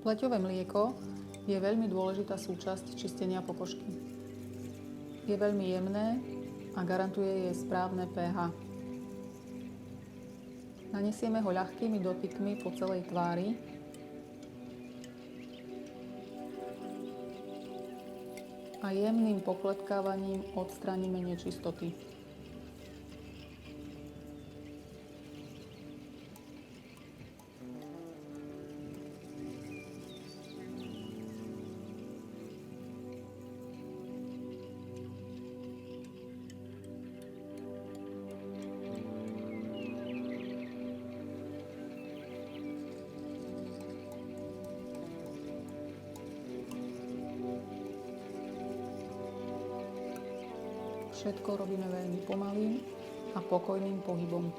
Pleťové mlieko je veľmi dôležitá súčasť čistenia pokožky. Je veľmi jemné a garantuje jej správne pH. Nanesieme ho ľahkými dotykmi po celej tvári a jemným poklepkávaním odstránime nečistoty. Všetko robíme veľmi pomalým a pokojným pohybom.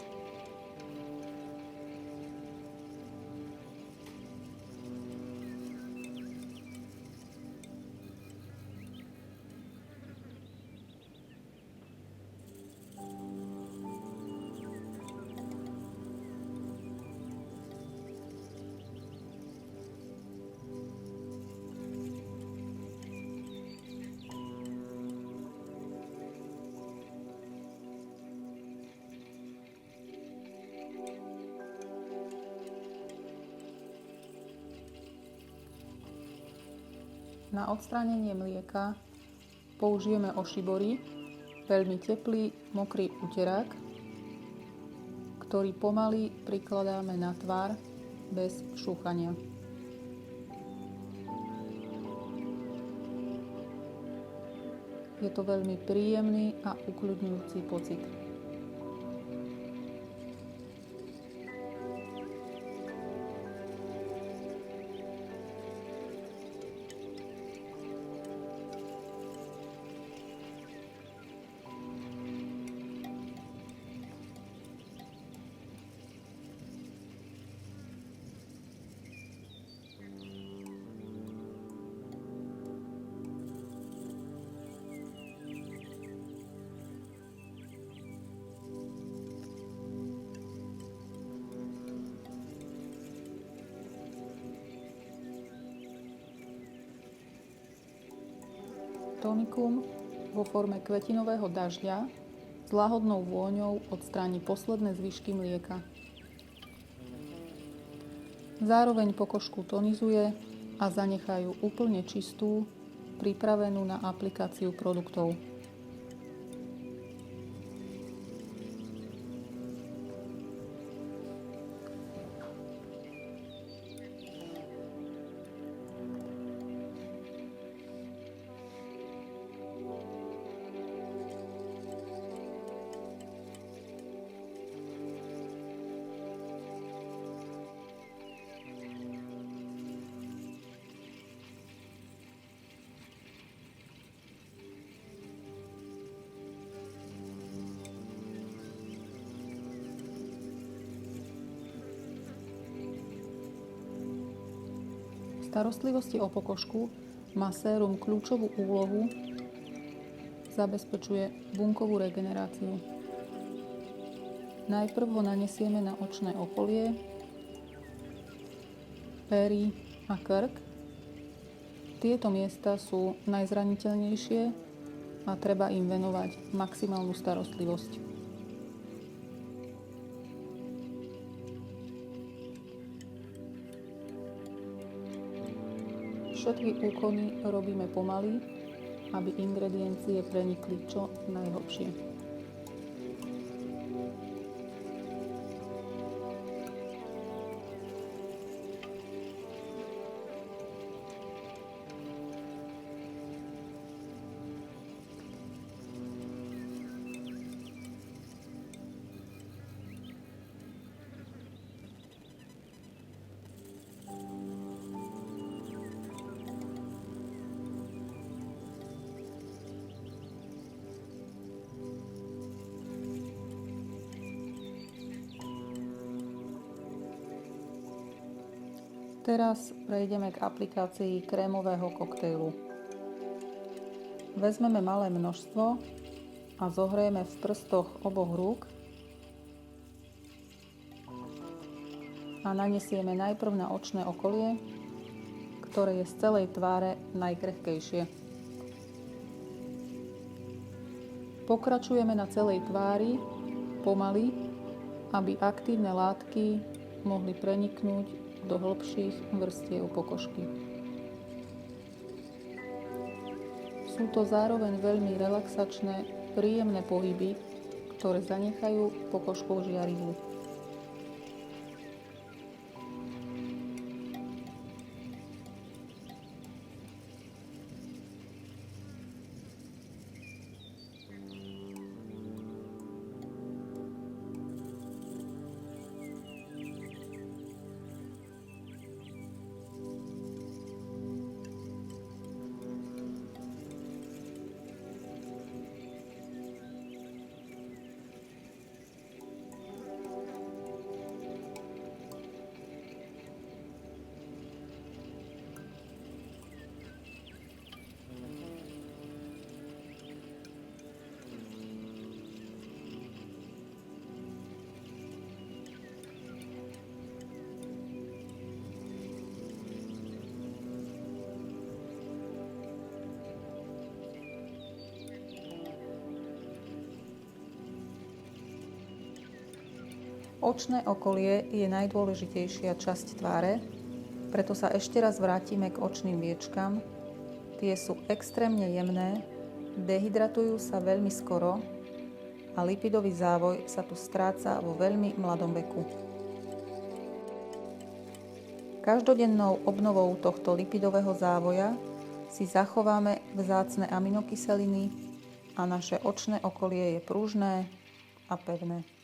Na odstránenie mlieka použijeme ošibory, veľmi teplý, mokrý uterák, ktorý pomaly prikladáme na tvár bez šúchania. Je to veľmi príjemný a ukľudňujúci pocit. Tonikum vo forme kvetinového dažďa s lahodnou vôňou odstráni posledné zvyšky mlieka. Zároveň pokožku tonizuje a zanechá ju úplne čistú, pripravenú na aplikáciu produktov. V starostlivosti o pokožku má sérum kľúčovú úlohu, zabezpečuje bunkovú regeneráciu. Najprv ho nanesieme na očné okolie, pery a krk. Tieto miesta sú najzraniteľnejšie a treba im venovať maximálnu starostlivosť. Všetky úkony robíme pomaly, aby ingrediencie prenikli čo najhlbšie. Teraz prejdeme k aplikácii krémového koktejlu. Vezmeme malé množstvo a zohrieme v prstoch oboch rúk a nanesieme najprv na očné okolie ktoré je z celej tváre najkrehkejšie. Pokračujeme na celej tvári, pomaly, aby aktívne látky mohli preniknúť do hĺbších vrstiev pokožky. Sú to zároveň veľmi relaxačné, príjemné pohyby, ktoré zanechajú pokožkou žiarivú. Očné okolie je najdôležitejšia časť tváre, preto sa ešte raz vrátime k očným viečkam. Tie sú extrémne jemné, dehydratujú sa veľmi skoro a lipidový závoj sa tu stráca vo veľmi mladom veku. Každodennou obnovou tohto lipidového závoja si zachováme vzácne aminokyseliny a naše očné okolie je pružné a pevné.